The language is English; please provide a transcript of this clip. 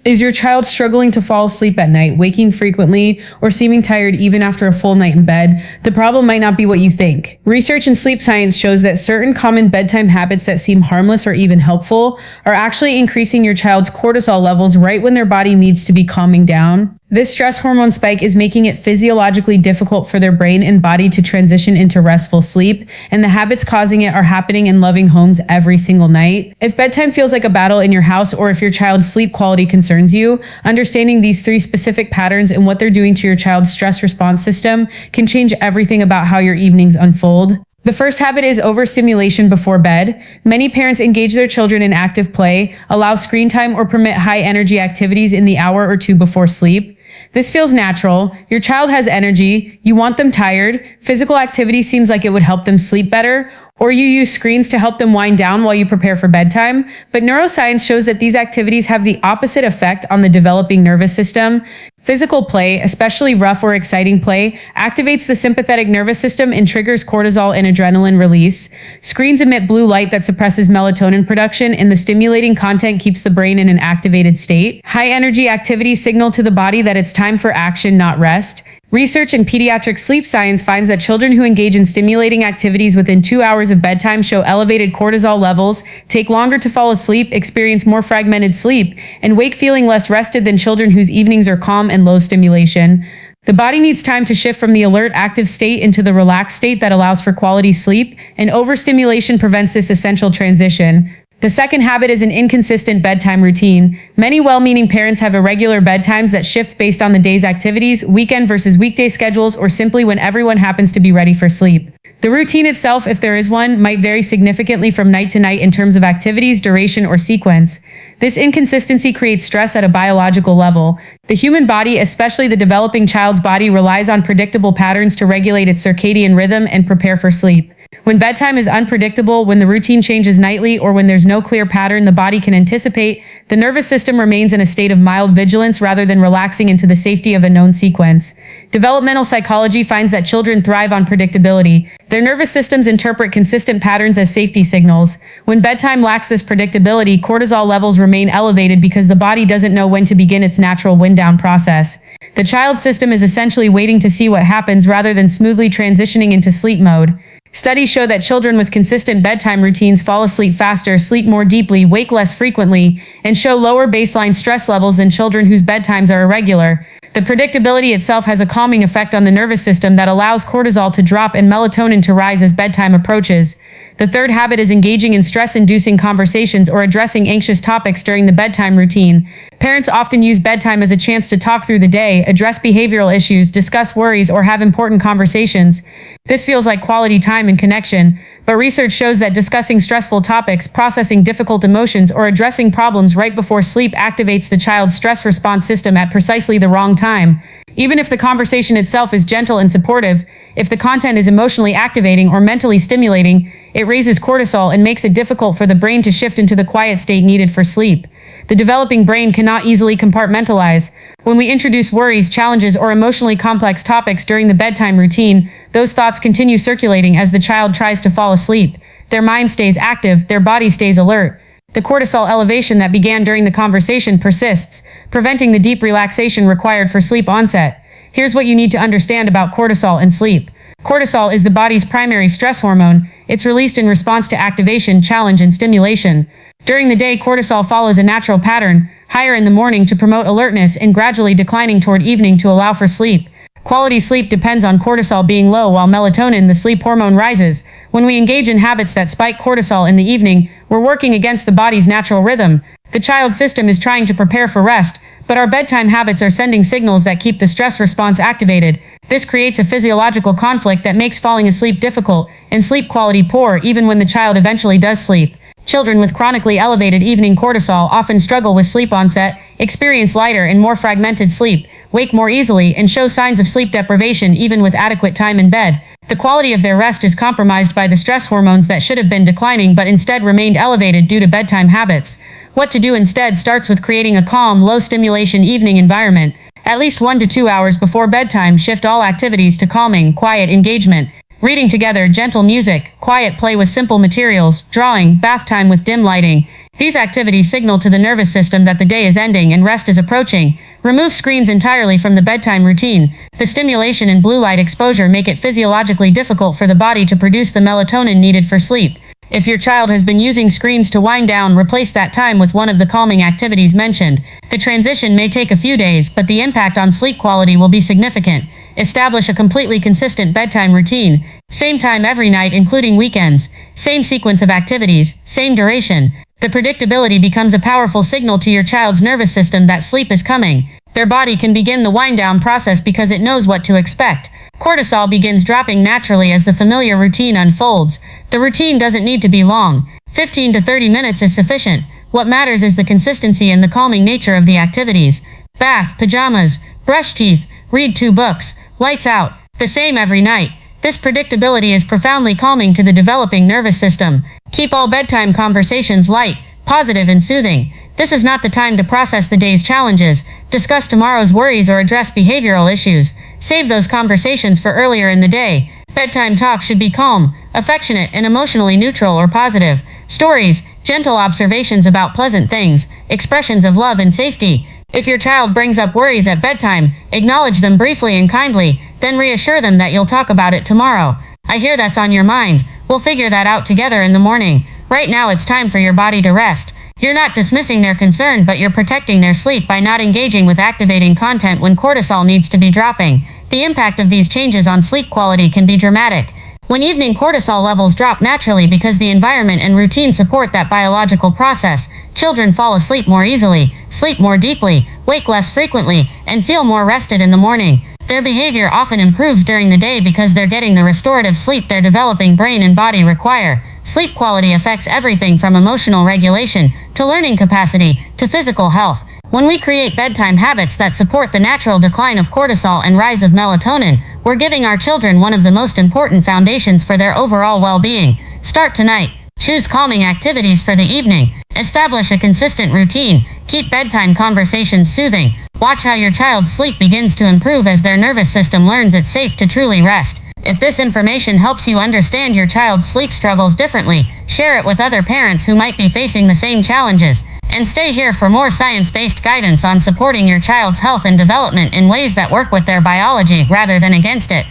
Is your child struggling to fall asleep at night, waking frequently, or seeming tired even after a full night in bed? The problem might not be what you think. Research in sleep science shows that certain common bedtime habits that seem harmless or even helpful are actually increasing your child's cortisol levels right when their body needs to be calming down. This stress hormone spike is making it physiologically difficult for their brain and body to transition into restful sleep, and the habits causing it are happening in loving homes every single night. If bedtime feels like a battle in your house, or if your child's sleep quality concerns you, understanding these 3 specific patterns and what they're doing to your child's stress response system can change everything about how your evenings unfold. The first habit is overstimulation before bed. Many parents engage their children in active play, allow screen time, or permit high-energy activities in the hour or 2 before sleep. This feels natural. Your child has energy. You want them tired. Physical activity seems like it would help them sleep better, or you use screens to help them wind down while you prepare for bedtime. But neuroscience shows that these activities have the opposite effect on the developing nervous system. Physical play, especially rough or exciting play, activates the sympathetic nervous system and triggers cortisol and adrenaline release. Screens emit blue light that suppresses melatonin production, and the stimulating content keeps the brain in an activated state. High-energy activities signal to the body that it's time for action, not rest. Research in pediatric sleep science finds that children who engage in stimulating activities within 2 hours of bedtime show elevated cortisol levels, take longer to fall asleep, experience more fragmented sleep, and wake feeling less rested than children whose evenings are calm and low stimulation. The body needs time to shift from the alert, active state into the relaxed state that allows for quality sleep, and overstimulation prevents this essential transition. The second habit is an inconsistent bedtime routine. Many well-meaning parents have irregular bedtimes that shift based on the day's activities, weekend versus weekday schedules, or simply when everyone happens to be ready for sleep. The routine itself, if there is one, might vary significantly from night to night in terms of activities, duration, or sequence. This inconsistency creates stress at a biological level. The human body, especially the developing child's body, relies on predictable patterns to regulate its circadian rhythm and prepare for sleep. When bedtime is unpredictable, when the routine changes nightly, or when there's no clear pattern the body can anticipate, the nervous system remains in a state of mild vigilance rather than relaxing into the safety of a known sequence. Developmental psychology finds that children thrive on predictability. Their nervous systems interpret consistent patterns as safety signals. When bedtime lacks this predictability, cortisol levels remain elevated because the body doesn't know when to begin its natural wind-down process. The child's system is essentially waiting to see what happens rather than smoothly transitioning into sleep mode. Studies show that children with consistent bedtime routines fall asleep faster, sleep more deeply, wake less frequently, and show lower baseline stress levels than children whose bedtimes are irregular. The predictability itself has a calming effect on the nervous system that allows cortisol to drop and melatonin to rise as bedtime approaches. The third habit is engaging in stress-inducing conversations or addressing anxious topics during the bedtime routine. Parents often use bedtime as a chance to talk through the day, address behavioral issues, discuss worries, or have important conversations. This feels like quality time and connection, but research shows that discussing stressful topics, processing difficult emotions, or addressing problems right before sleep activates the child's stress response system at precisely the wrong time. Even if the conversation itself is gentle and supportive, if the content is emotionally activating or mentally stimulating, it raises cortisol and makes it difficult for the brain to shift into the quiet state needed for sleep. The developing brain cannot easily compartmentalize. When we introduce worries, challenges, or emotionally complex topics during the bedtime routine, those thoughts continue circulating as the child tries to fall asleep. Their mind stays active, their body stays alert. The cortisol elevation that began during the conversation persists, preventing the deep relaxation required for sleep onset. Here's what you need to understand about cortisol and sleep. Cortisol is the body's primary stress hormone. It's released in response to activation, challenge, and stimulation. During the day, cortisol follows a natural pattern, higher in the morning to promote alertness and gradually declining toward evening to allow for sleep. Quality sleep depends on cortisol being low while melatonin, the sleep hormone, rises. When we engage in habits that spike cortisol in the evening, we're working against the body's natural rhythm. The child's system is trying to prepare for rest, but our bedtime habits are sending signals that keep the stress response activated. This creates a physiological conflict that makes falling asleep difficult and sleep quality poor even when the child eventually does sleep. Children with chronically elevated evening cortisol often struggle with sleep onset, experience lighter and more fragmented sleep, wake more easily, and show signs of sleep deprivation even with adequate time in bed. The quality of their rest is compromised by the stress hormones that should have been declining but instead remained elevated due to bedtime habits. What to do instead starts with creating a calm, low-stimulation evening environment. At least 1 to 2 hours before bedtime, shift all activities to calming, quiet engagement. Reading together, gentle music, quiet play with simple materials, drawing, bath time with dim lighting. These activities signal to the nervous system that the day is ending and rest is approaching. Remove screens entirely from the bedtime routine. The stimulation and blue light exposure make it physiologically difficult for the body to produce the melatonin needed for sleep. If your child has been using screens to wind down, replace that time with one of the calming activities mentioned. The transition may take a few days, but the impact on sleep quality will be significant. Establish a completely consistent bedtime routine. Same time every night, including weekends. Same sequence of activities, same duration. The predictability becomes a powerful signal to your child's nervous system that sleep is coming. Their body can begin the wind-down process because it knows what to expect. Cortisol begins dropping naturally as the familiar routine unfolds. The routine doesn't need to be long. 15 to 30 minutes is sufficient. What matters is the consistency and the calming nature of the activities. Bath, pajamas, brush teeth, read 2 books, lights out, the same every night. This predictability is profoundly calming to the developing nervous system. Keep all bedtime conversations light, positive, and soothing. This is not the time to process the day's challenges, discuss tomorrow's worries, or address behavioral issues. Save those conversations for earlier in the day. Bedtime talk should be calm, affectionate, and emotionally neutral or positive. Stories, gentle observations about pleasant things, expressions of love and safety. If your child brings up worries at bedtime, acknowledge them briefly and kindly, then reassure them that you'll talk about it tomorrow. I hear that's on your mind. We'll figure that out together in the morning. Right now it's time for your body to rest. You're not dismissing their concern, but you're protecting their sleep by not engaging with activating content when cortisol needs to be dropping. The impact of these changes on sleep quality can be dramatic. When evening cortisol levels drop naturally because the environment and routine support that biological process, children fall asleep more easily, sleep more deeply, wake less frequently, and feel more rested in the morning. Their behavior often improves during the day because they're getting the restorative sleep their developing brain and body require. Sleep quality affects everything from emotional regulation, to learning capacity, to physical health. When we create bedtime habits that support the natural decline of cortisol and rise of melatonin, we're giving our children one of the most important foundations for their overall well-being. Start tonight. Choose calming activities for the evening. Establish a consistent routine. Keep bedtime conversations soothing. Watch how your child's sleep begins to improve as their nervous system learns it's safe to truly rest. If this information helps you understand your child's sleep struggles differently, share it with other parents who might be facing the same challenges. And stay here for more science-based guidance on supporting your child's health and development in ways that work with their biology rather than against it.